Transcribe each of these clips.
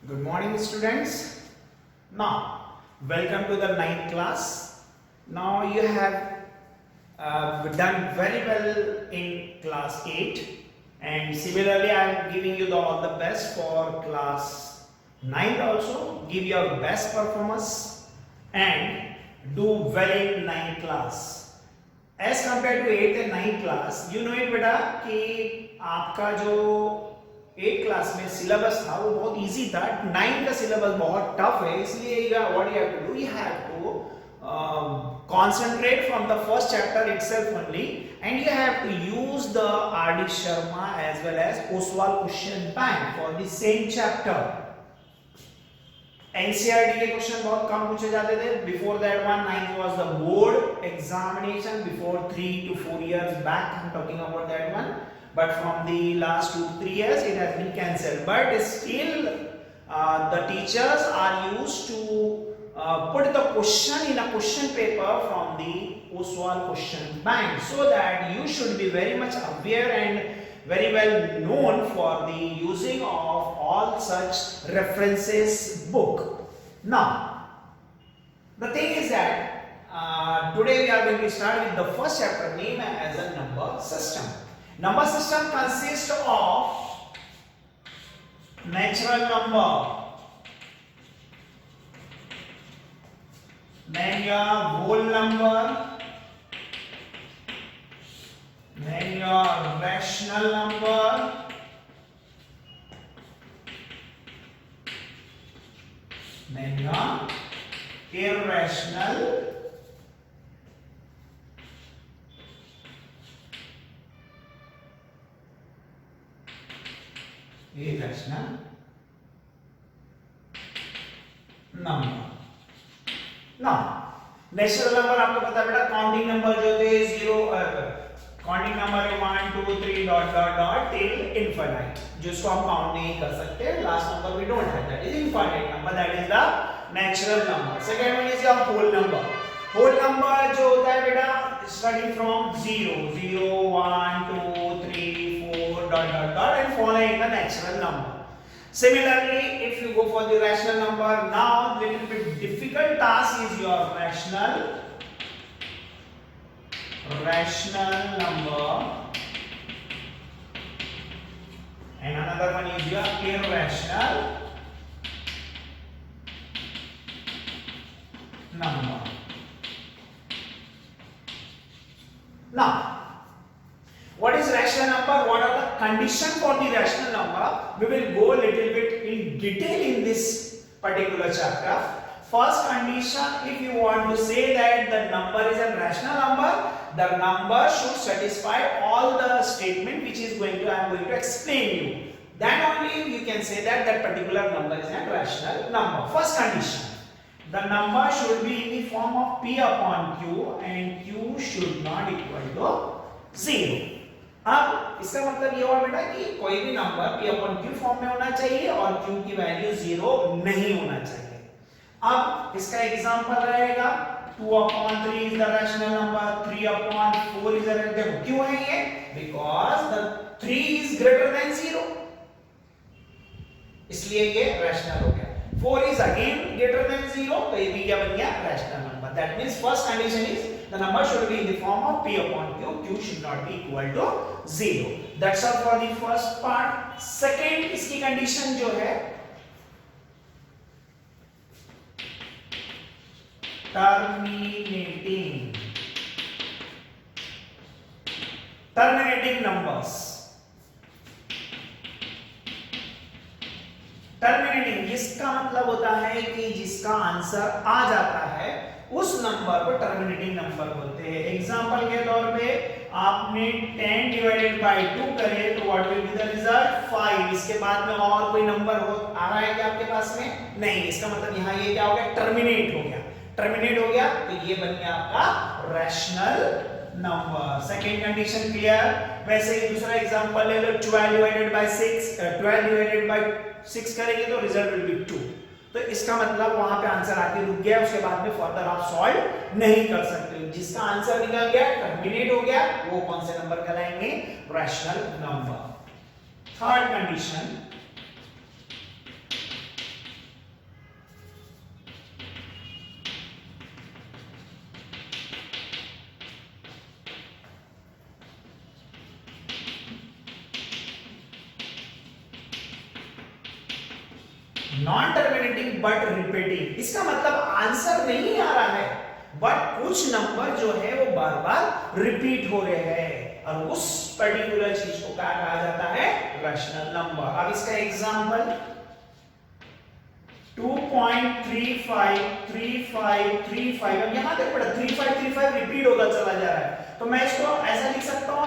Good morning, students. Now, welcome to the ninth class. Now, you have done very well in class 8, and similarly, I am giving you all the best for class 9 also. Give your best performance and do well in 9th class. As compared to 8th and 9th class, you know it बेटा कि आपका जो 8 class में syllabus था वो बहुत easy था. 9 का सिलेबस बहुत टफ है, इसलिए what you have to do, you have to concentrate from the first chapter itself only, and you have to use the R.D. Sharma as well as Oswal question bank for the same chapter. NCERT के question बहुत कम पूछे जाते थे. Before that one, 9th was the board examination before 3 to 4 years back. I'm talking about that one. But from the last 2-3 years, it has been cancelled. But still, the teachers are used to put the question in a question paper from the Oswal question bank, so that you should be very much aware and very well known for the using of all such references book. Now, the thing is that today we are going to start with the first chapter named as a number system. Number system consists of natural number, then your whole number, then your rational number, then your irrational, number. Now, natural number आपको पता है बेटा, counting number जो थे 0, counting number है 1 2 3 dot dot dot till infinite, जिसको हम count नहीं कर सकते. Last number we don't have, that is infinite number, that is the natural number. Second one is your whole number. Whole number जो होता है बेटा starting from 0 0 1 2 3 4 dot dot dot and following the natural number. Similarly, if you go for the rational number, now little bit difficult task is your rational number, and another one is your irrational number. Now, what is rational number? What are the conditions for the rational number? We will go a little bit in detail in this particular chapter. First condition, if you want to say that the number is a rational number, the number should satisfy all the statement which is I am going to explain you. Then only you can say that that particular number is a rational number. First condition, the number should be in the form of P upon Q, and Q should not equal to 0. अब इसका मतलब ये हुआ बेटा कि कोई भी number P upon Q form में होना चाहिए और Q की वैल्यू 0 नहीं होना चाहिए. अब इसका एग्जांपल रहेगा 2 upon 3 is the rational number, 3 upon 4 is the rational. क्यों है ये? Because the 3 is greater than 0, इसलिए ये रैशनल हो गया. 4 is again greater than 0, तो ये भी क्या बन गया? Rational number. That means first condition is the number should be in the form of P upon Q. Q should not be equal to 0. That's all for the first part. Second, इसकी condition जो है terminating numbers. Terminating जिसका मतलब होता है कि जिसका answer आ जाता है उस नंबर को टर्मिनेटिंग नंबर बोलते हैं. एग्जांपल के तौर पे आपने 10 डिवाइडेड बाय 2 करे तो what will be the result? 5. इसके बाद में और कोई नंबर हो आ रहा है क्या आपके पास में? नहीं. इसका मतलब यहाँ ये क्या हो गया? टर्मिनेट हो गया. टर्मिनेट हो गया तो ये बन गया आपका rational number. Second condition clear. वैसे ही दूसरा एग्जांपल ले लो, 12 डिवाइडेड बाय 6, 12 डिवाइडेड बाय 6 करेंगे तो रिजल्ट विल बी 2. तो इसका मतलब वहां पे आंसर आके रुक गया, उसके बाद में फर्दर आप सॉल्व नहीं कर सकते. जिसका आंसर निकल गया, टर्मिनेट हो गया, वो कौन से नंबर कहलाएंगे? Rational number. Third condition, non terminating but repeating, इसका मतलब आंसर नहीं आ रहा है बट कुछ नंबर जो है वो बार बार रिपीट हो रहे हैं और उस पर्टिकुलर चीज को क्या कहा जाता है, रैशनल नंबर। अब इसका एग्जांपल 2.353535, अब यहां तक पड़ा 3535 रिपीट होता चला जा रहा है, तो मैं इसको ऐसा लिख सकता हूं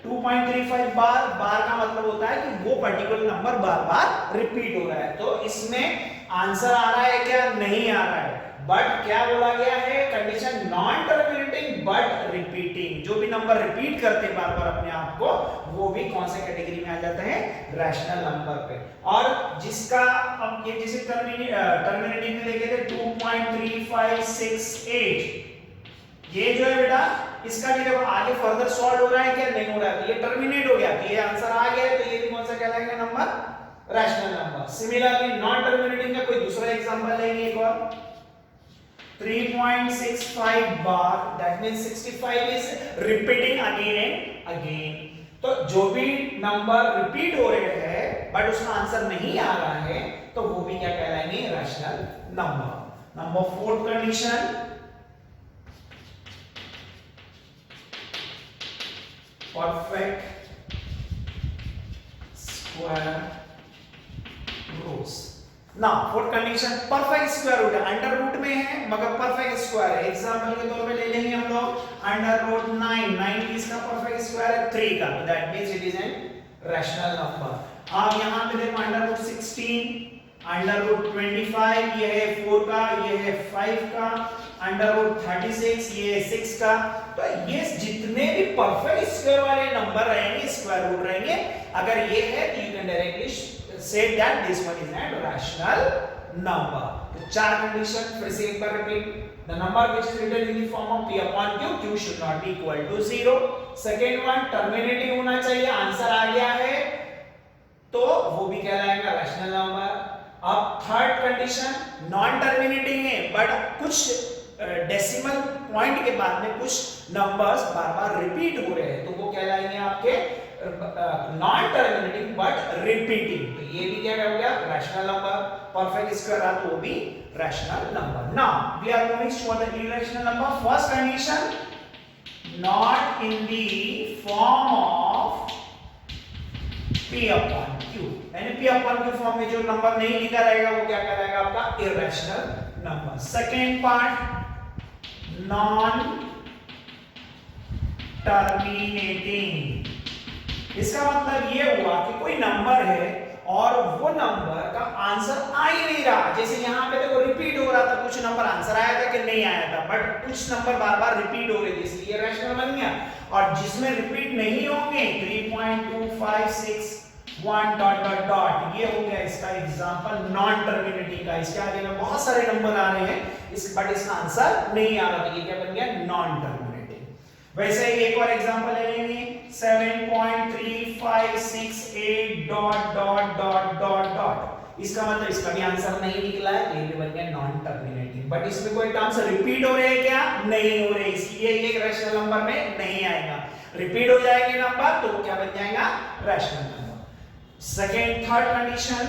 2.35 बार, बार का मतलब होता है कि वो पर्टिकुलर नंबर बार बार रिपीट हो रहा है। तो इसमें आंसर आ रहा है क्या, नहीं आ रहा है, बट क्या बोला गया है, condition non terminating but repeating, जो भी नंबर रिपीट करते हैं बार बार अपने आप को, वो भी कौन से कैटेगरी में आ जाते हैं, रैशनल नंबर पे। और जिसका अब ये जिसे टर्मिनेटिंग में लेके थे 2.3568, ये जो है बेटा इसका भी देखो आगे फर्दर सॉल्व हो रहा है क्या, नहीं हो रहा है, ये टर्मिनेट हो गया, ये आंसर आ गया, तो ये भी कौन सा कहलाएगा number, rational number. Similarly non terminating का कोई दूसरा एग्जांपल लेंगे एक और 3.65 बार, that means 65 is repeating again and again. तो जो भी नंबर रिपीट हो रहे हैं बट उसका आंसर नहीं आ रहा है, तो वो भी क्या कहलाएंगे, rational number. Number 4 condition, perfect square roots। now fourth condition, perfect square root है, अंडर रूट में है मगर परफेक्ट स्क्वायर है। एग्जांपल के तौर पे ले लेंगे हम लोग अंडर रूट 9 किसका परफेक्ट स्क्वायर है, 3 का, तो that means it is an rational number. अब यहां पे देखो अंडर रूट 16, अंडर रूट 25, ये है 4 का, ये है 5 का, अंडर रूट 36, ये है 6 का। तो ये जितने भी परफेक्ट स्क्वायर वाले नंबर रहेंगे, स्क्वायर रूट रहेंगे, अगर ये है तो यू कैन डायरेक्टली से that this one is an rational number. तो 4 कंडीशन फिर से एक बार repeat, the number which is written in the form of p upon q, q should not be equal to 0। Second one, terminating होना चाहिए, answer आ गया है तो वो भी कहलाएगा रैशनल नंबर। अब थर्ड कंडीशन, नॉन टर्मिनेटिंग है बट कुछ डेसिमल पॉइंट के बाद में कुछ नंबर्स बार बार रिपीट हो रहे हैं, तो वो कहलाएंगे आपके नॉन टर्मिनेटिंग बट रिपीटिंग। तो ये भी क्या हो गया, रैशनल नंबर। परफेक्ट स्क्वायर है तो वो भी rational number. Now we are moving toward the irrational number. First condition, not in the form of p upon q, यानी p upon q फॉर्म में जो नंबर नहीं लिखा रहेगा वो क्या कहलाएगा, आपका irrational number. Second part, non terminating, इसका मतलब ये हुआ कि कोई नंबर है और वो नंबर का आंसर आ ही नहीं रहा। जैसे यहाँ पे देखो रिपीट हो रहा था, कुछ नंबर आंसर आया था कि नहीं आया था, बट कुछ नंबर बार बार रिपीट हो रहे थे, इसलिए रैशनल बन गया। और जिसमें रिपीट नहीं होंगे 3.256 1 डॉट डॉट डॉट, ये हो गया इसका एग्जांपल नॉन टर्मिनेटिंग का। इसके आगे में बहुत सारे नंबर आ रहे हैं बट इसका आंसर नहीं आ रहा, तो ये क्या बन गया, नॉन टर्मिनेटिंग। वैसे ही एक और एग्जांपल ले लेंगे 7.3568 dot dot dot dot dot, इसका मतलब इसका भी आंसर नहीं निकला है, ये भी बन गया नॉन टर्मिनेटिंग। बट इसमें कोई टर्म्स रिपीट हो रहे हैं क्या, नहीं हो रहे, इसलिए ये रैशनल नंबर में नहीं आएगा। रिपीट हो जाएंगे नंबर तो क्या बन जाएगा, rational number. Second, third condition,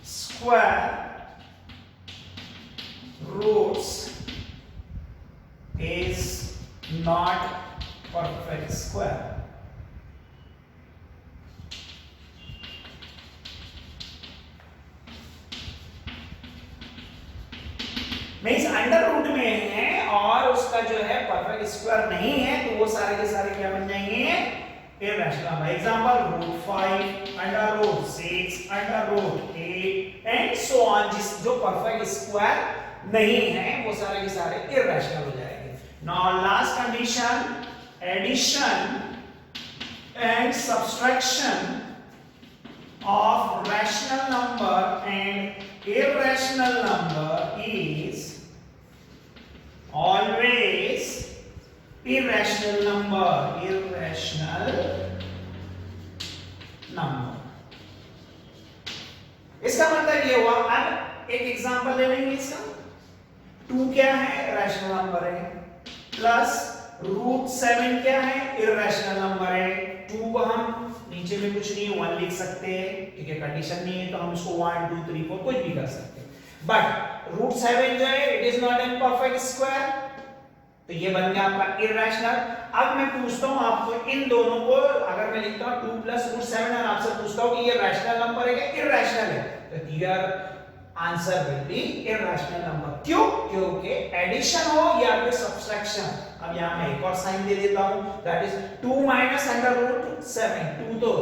square roots is not perfect square। Means under root में है और उसका जो है परफेक्ट स्क्वायर नहीं है, तो वो सारे के सारे क्या बन जाएंगे, irrational. Example root 5 under root 6 under root 8 and so on, जिस जो परफेक्ट स्क्वायर नहीं है वो सारे के सारे इरैशनल हो जाएंगे। Now last condition, addition and subtraction of rational number and irrational number is always irrational number, irrational number। इसका मतलब ये हुआ, अब एक एग्जांपल ले लेंगे इसका। 2 क्या है, रैशनल नंबर है, प्लस रूट 7 क्या है? इर्रेशनल नंबर है। 2 को हम नीचे में कुछ नहीं 1 लिख सकते हैं, ठीक है, कंडीशन नहीं है तो हम इसको 1 2 3 4 कुछ भी कर सकते हैं। बट रूट 7 जो है it is not an perfect square, तो ये बन गया आपका इर्रेशनल। अब मैं पूछता हूं आपको इन दोनों को, अगर मैं लिखता हूं 2 प्लस रूट 7 और आपसे पूछता हूं कि ये रैशनल नंबर है क्या इर्रेशनल है, तो here answer will be irrational number. क्यों? क्योंकि एडिशन हो या फिर सब्ट्रैक्शन। अब यहां मैं एक और साइन दे देता हूं, that is 2 minus under root 7। 2 तो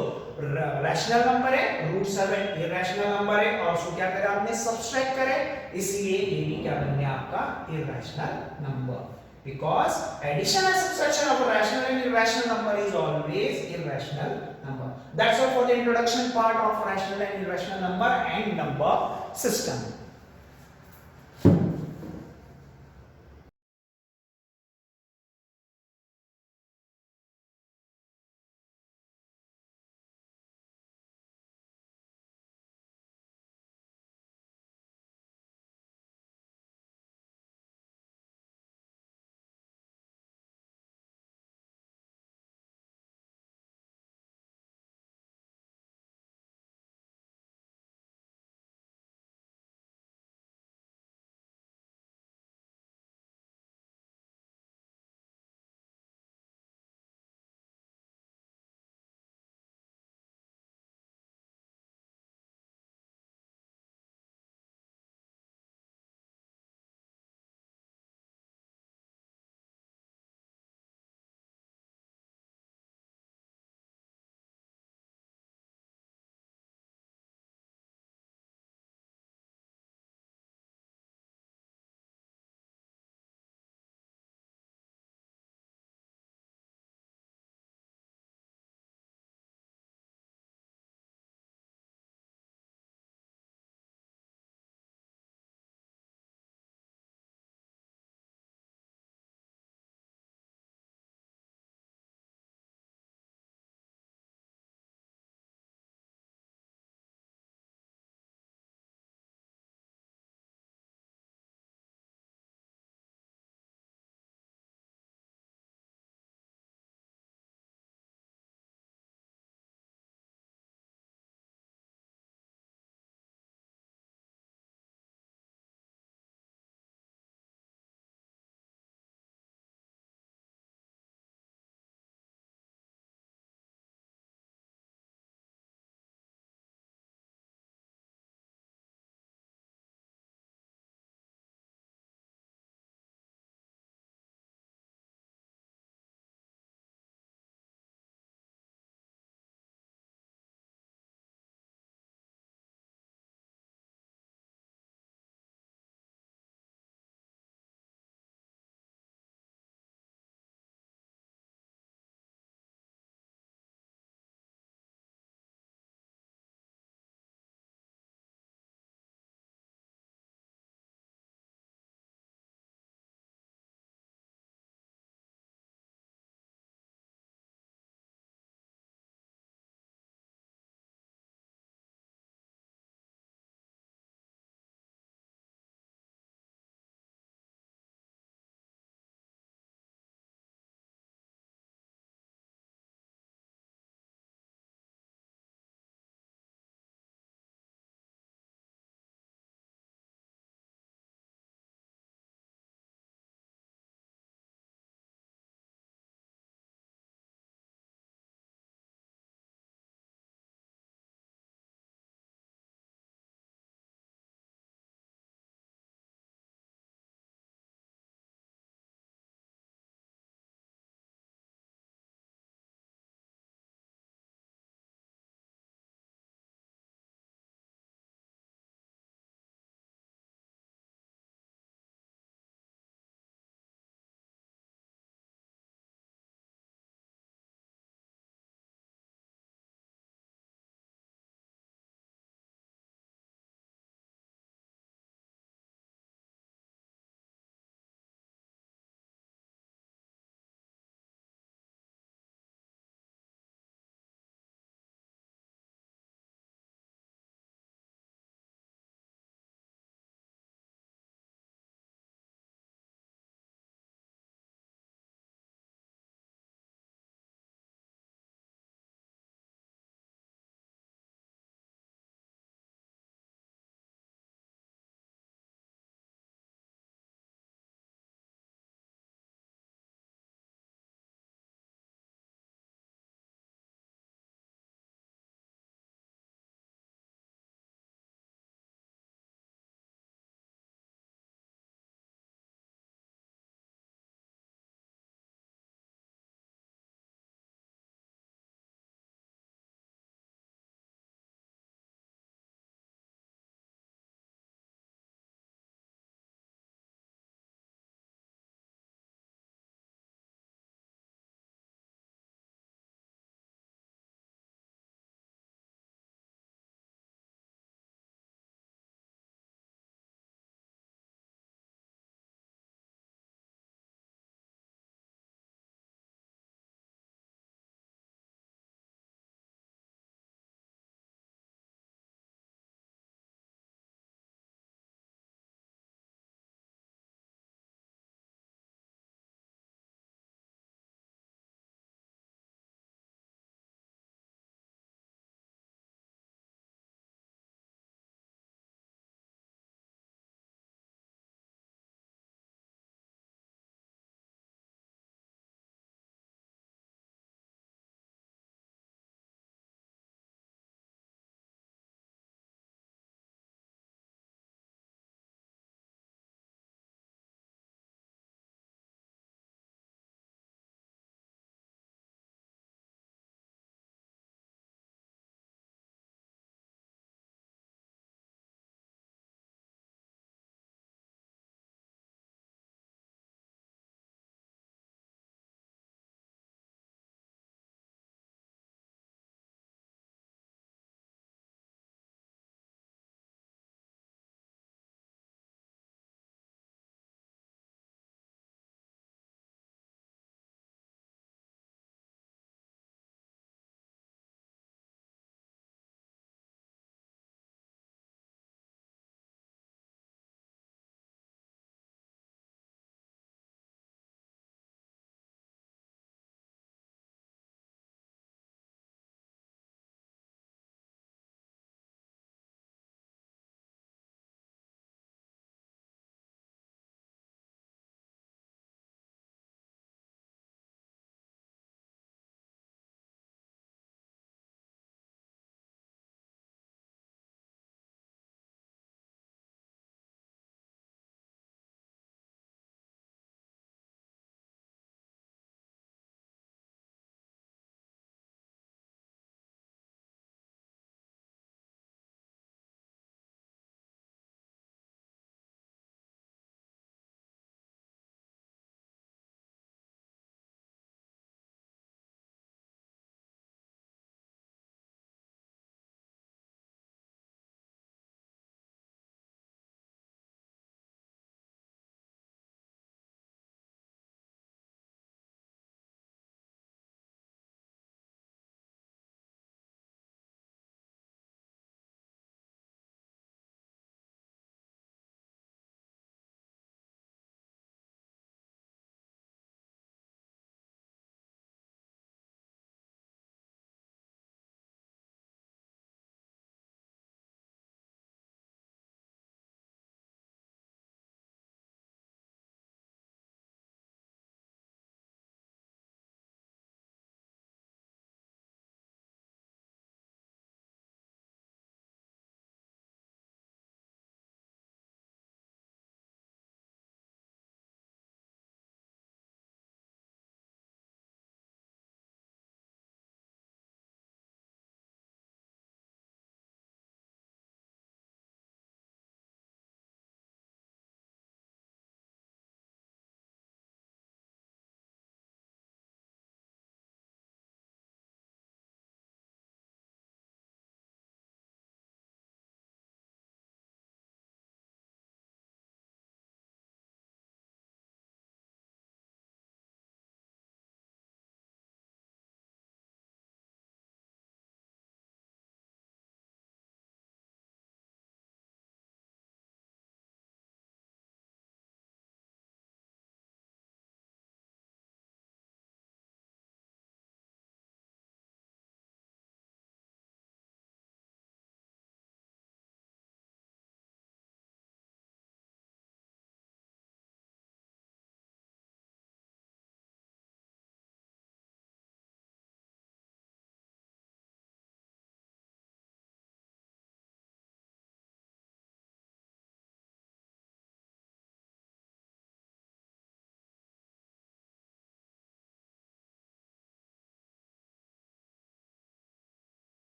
रैशनल नंबर है, रूट 7 इर्रेशनल नंबर है, और उसको क्या करें आपने सब्ट्रैक्ट करे, इसलिए ये भी क्या बन गया आपका irrational number. Because addition and subtraction of a rational and irrational number is always irrational number. That's all for the introduction part of rational and irrational number and number system.